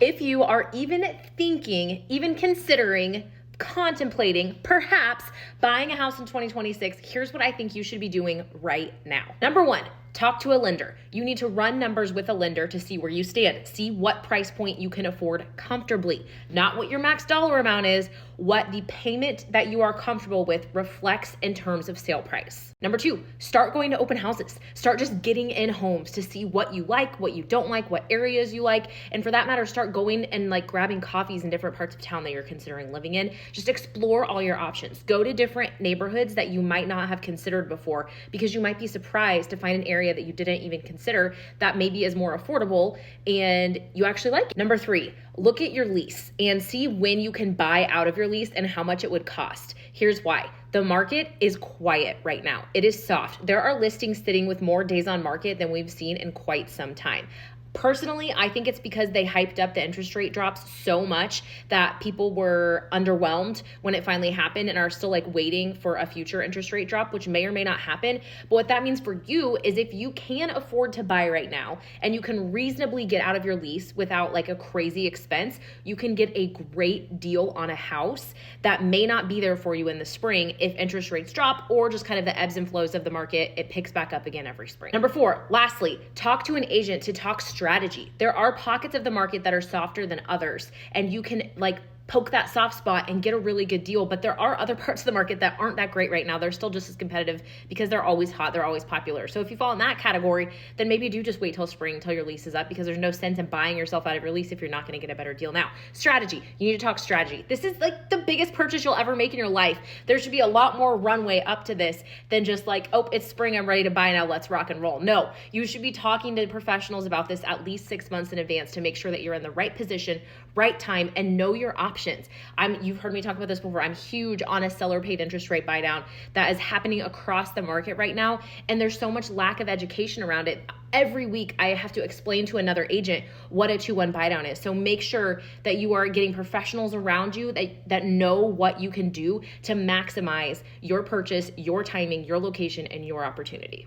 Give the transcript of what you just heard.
If you are even thinking, even considering, contemplating, perhaps buying a house in 2026, here's what I think you should be doing right now. Number one, talk to a lender. You need to run numbers with a lender to see where you stand. See what price point you can afford comfortably. Not what your max dollar amount is, what the payment that you are comfortable with reflects in terms of sale price. Number two, start going to open houses. Start just getting in homes to see what you like, what you don't like, what areas you like. And for that matter, start going and grabbing coffees in different parts of town that you're considering living in. Just explore all your options. Go to different neighborhoods that you might not have considered before, because you might be surprised to find an area that you didn't even consider that maybe is more affordable and you actually like it. Number three, look at your lease and see when you can buy out of your lease and how much it would cost. Here's why. The market is quiet right now. It is soft. There are listings sitting with more days on market than we've seen in quite some time. Personally, I think it's because they hyped up the interest rate drops so much that people were underwhelmed when it finally happened and are still waiting for a future interest rate drop, which may or may not happen. But what that means for you is if you can afford to buy right now and you can reasonably get out of your lease without a crazy expense, you can get a great deal on a house that may not be there for you in the spring if interest rates drop or just kind of the ebbs and flows of the market. It picks back up again every spring. Number four, lastly, talk to an agent to talk strategy. There are pockets of the market that are softer than others, and you can poke that soft spot and get a really good deal. But there are other parts of the market that aren't that great right now. They're still just as competitive because they're always hot. They're always popular. So if you fall in that category, then maybe do just wait till spring, till your lease is up, because there's no sense in buying yourself out of your lease if you're not going to get a better deal now. Strategy. You need to talk strategy. This is the biggest purchase you'll ever make in your life. There should be a lot more runway up to this than just oh, it's spring, I'm ready to buy now, let's rock and roll. No, you should be talking to professionals about this at least 6 months in advance to make sure that you're in the right position, right time, and know your options. You've heard me talk about this before. I'm huge on a seller paid interest rate buy down that is happening across the market right now. And there's so much lack of education around it. Every week I have to explain to another agent what a 2-1 buy down is. So make sure that you are getting professionals around you that know what you can do to maximize your purchase, your timing, your location, and your opportunity.